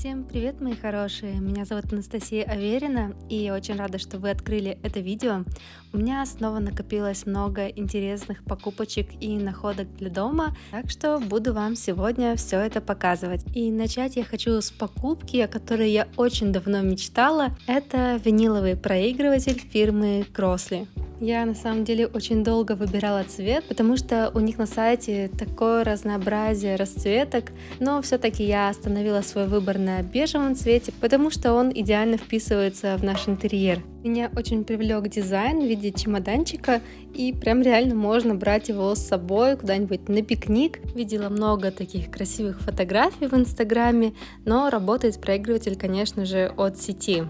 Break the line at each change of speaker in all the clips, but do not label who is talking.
Всем привет, мои хорошие! Меня зовут Анастасия Аверина, и я очень рада, что вы открыли это видео. У меня снова накопилось много интересных покупочек и находок для дома, так что буду вам сегодня все это показывать. И начать я хочу с покупки, о которой я очень давно мечтала. Это виниловый проигрыватель фирмы Crossley. Я на самом деле очень долго выбирала цвет, потому что у них на сайте такое разнообразие расцветок, но все-таки я остановила свой выбор на бежевом цвете, потому что он идеально вписывается в наш интерьер. Меня очень привлек дизайн в виде чемоданчика, и прям реально можно брать его с собой куда-нибудь на пикник. Видела много таких красивых фотографий в инстаграме, но работает проигрыватель, конечно же, от сети.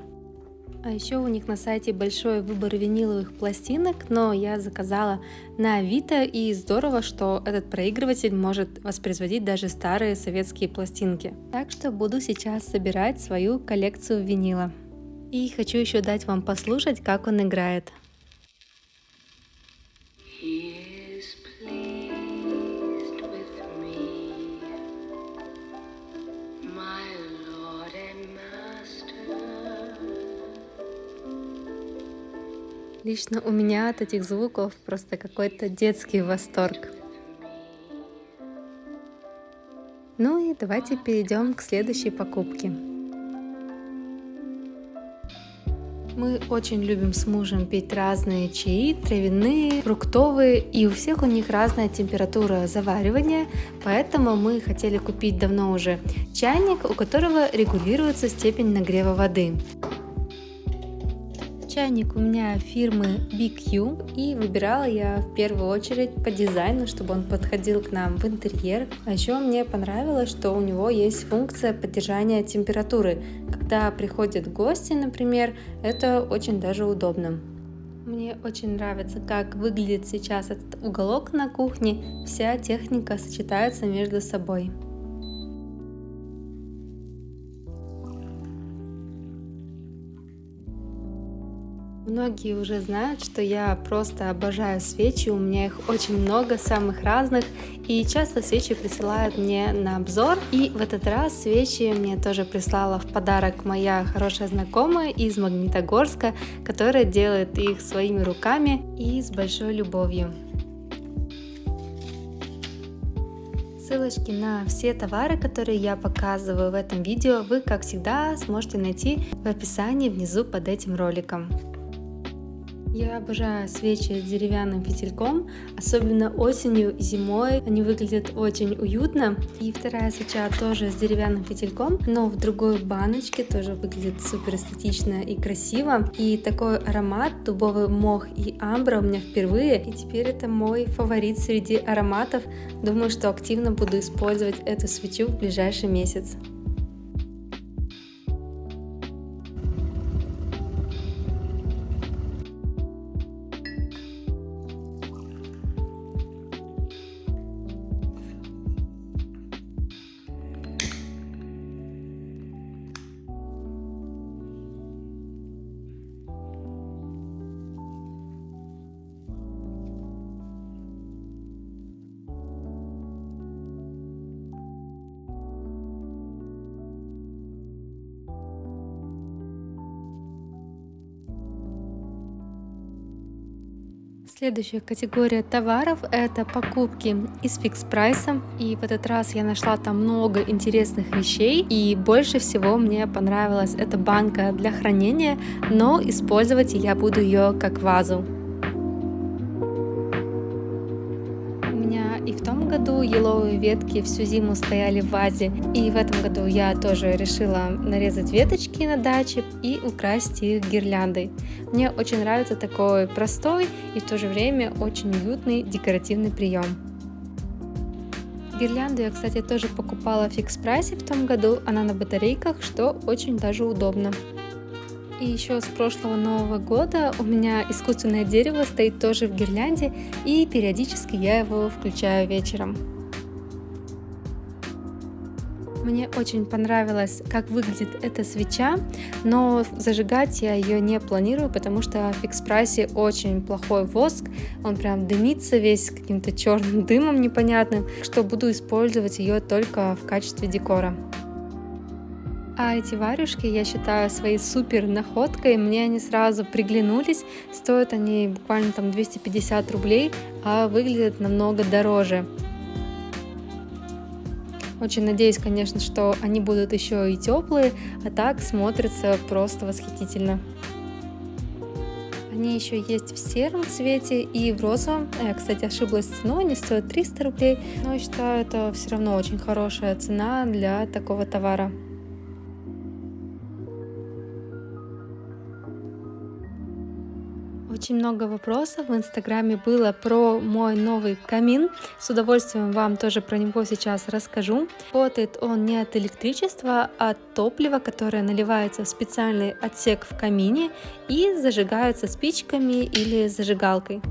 А еще у них на сайте большой выбор виниловых пластинок, но я заказала на Авито, и здорово, что этот проигрыватель может воспроизводить даже старые советские пластинки. Так что буду сейчас собирать свою коллекцию винила. И хочу еще дать вам послушать, как он играет. Лично у меня от этих звуков просто какой-то детский восторг. Ну и давайте перейдем к следующей покупке. Мы очень любим с мужем пить разные чаи, травяные, фруктовые, и у всех у них разная температура заваривания, поэтому мы хотели купить давно уже чайник, у которого регулируется степень нагрева воды. Чайник у меня фирмы BQ, и выбирала я в первую очередь по дизайну, чтобы он подходил к нам в интерьер. А еще мне понравилось, что у него есть функция поддержания температуры. Когда приходят гости, например, это очень даже удобно. Мне очень нравится, как выглядит сейчас этот уголок на кухне. Вся техника сочетается между собой. Многие уже знают, что я просто обожаю свечи, у меня их очень много, самых разных, и часто свечи присылают мне на обзор, и в этот раз свечи мне тоже прислала в подарок моя хорошая знакомая из Магнитогорска, которая делает их своими руками и с большой любовью. Ссылочки на все товары, которые я показываю в этом видео, вы, как всегда, сможете найти в описании внизу под этим роликом. Я обожаю свечи с деревянным фитильком, особенно осенью и зимой, они выглядят очень уютно. И вторая свеча тоже с деревянным фитильком, но в другой баночке, тоже выглядит супер эстетично и красиво. И такой аромат дубовый мох и амбра у меня впервые, и теперь это мой фаворит среди ароматов. Думаю, что активно буду использовать эту свечу в ближайший месяц. Следующая категория товаров — это покупки из фикс прайса. И в этот раз я нашла там много интересных вещей. И больше всего мне понравилась эта банка для хранения, но использовать я буду ее как вазу. И в том году еловые ветки всю зиму стояли в вазе, и в этом году я тоже решила нарезать веточки на даче и украсить их гирляндой. Мне очень нравится такой простой и в то же время очень уютный декоративный прием. Гирлянду я, кстати, тоже покупала в фикс прайсе в том году, она на батарейках, что очень даже удобно. И еще с прошлого Нового года у меня искусственное дерево стоит тоже в гирлянде, и периодически я его включаю вечером. Мне очень понравилось, как выглядит эта свеча, но зажигать я ее не планирую, потому что в фикс прайсе очень плохой воск, он прям дымится весь каким-то черным дымом непонятным, что буду использовать ее только в качестве декора. А эти варежки я считаю своей супер находкой, мне они сразу приглянулись, стоят они буквально там 250 рублей, а выглядят намного дороже. Очень надеюсь, конечно, что они будут еще и теплые, а так смотрятся просто восхитительно. Они еще есть в сером цвете и в розовом. Я, кстати, ошиблась с ценой, они стоят 300 рублей, но я считаю, это все равно очень хорошая цена для такого товара. Очень много вопросов в инстаграме было про мой новый камин. С удовольствием вам тоже про него сейчас расскажу. Работает он не от электричества, а от топлива, которое наливается в специальный отсек в камине и зажигается спичками или зажигалкой.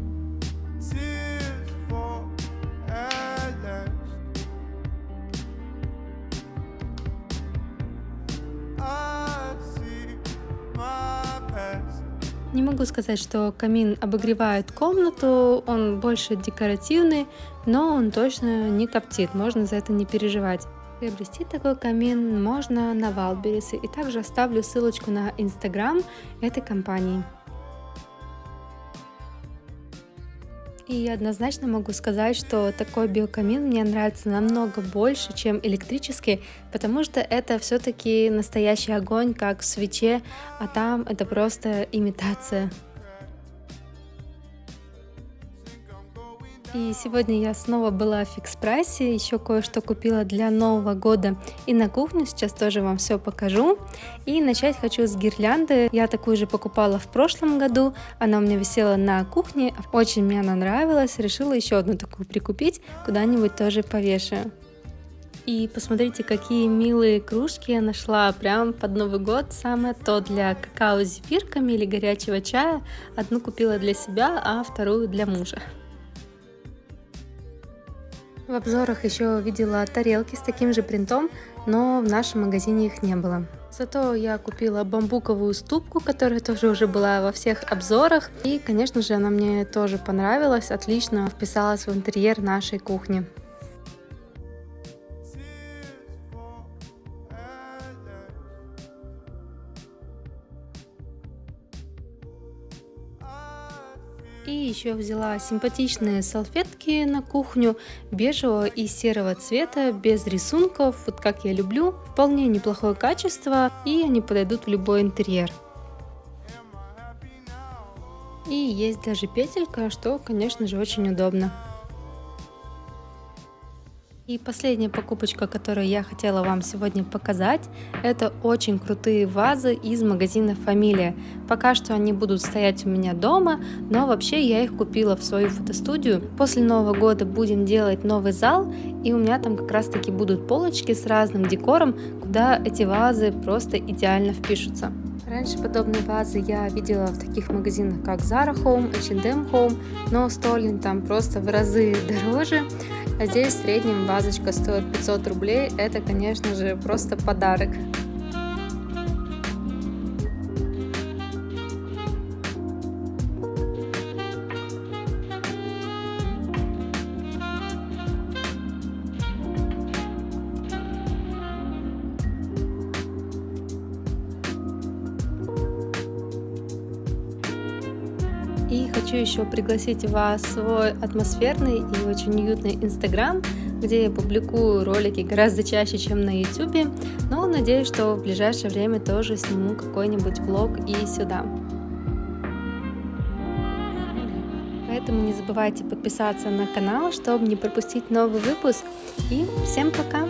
Не могу сказать, что камин обогревает комнату, он больше декоративный, но он точно не коптит, можно за это не переживать. Приобрести такой камин можно на Wildberries, и также оставлю ссылочку на инстаграм этой компании. И я однозначно могу сказать, что такой биокамин мне нравится намного больше, чем электрический, потому что это все-таки настоящий огонь, как в свече, а там это просто имитация. И сегодня я снова была в фикс прайсе, еще кое-что купила для Нового года и на кухню, сейчас тоже вам все покажу. И начать хочу с гирлянды, я такую же покупала в прошлом году, она у меня висела на кухне, очень мне она нравилась, решила еще одну такую прикупить, куда-нибудь тоже повешаю. И посмотрите, какие милые кружки я нашла прям под Новый год, самое то для какао с зефирками или горячего чая. Одну купила для себя, а вторую для мужа. В обзорах еще видела тарелки с таким же принтом, но в нашем магазине их не было. Зато я купила бамбуковую ступку, которая тоже уже была во всех обзорах. И, конечно же, она мне тоже понравилась, отлично вписалась в интерьер нашей кухни. И еще взяла симпатичные салфетки на кухню бежевого и серого цвета, без рисунков, вот как я люблю. Вполне неплохое качество, и они подойдут в любой интерьер. И есть даже петелька, что, конечно же, очень удобно. И последняя покупочка, которую я хотела вам сегодня показать, это очень крутые вазы из магазина Familia. Пока что они будут стоять у меня дома, но вообще я их купила в свою фотостудию. После Нового года будем делать новый зал, и у меня там как раз таки будут полочки с разным декором, куда эти вазы просто идеально впишутся. Раньше подобные вазы я видела в таких магазинах, как Zara Home, H&M Home, но стоили они там просто в разы дороже. А здесь в среднем вазочка стоит 500 рублей, это, конечно же, просто подарок. И хочу еще пригласить вас в свой атмосферный и очень уютный инстаграм, где я публикую ролики гораздо чаще, чем на ютубе, но надеюсь, что в ближайшее время тоже сниму какой-нибудь влог и сюда. Поэтому не забывайте подписаться на канал, чтобы не пропустить новый выпуск. И всем пока!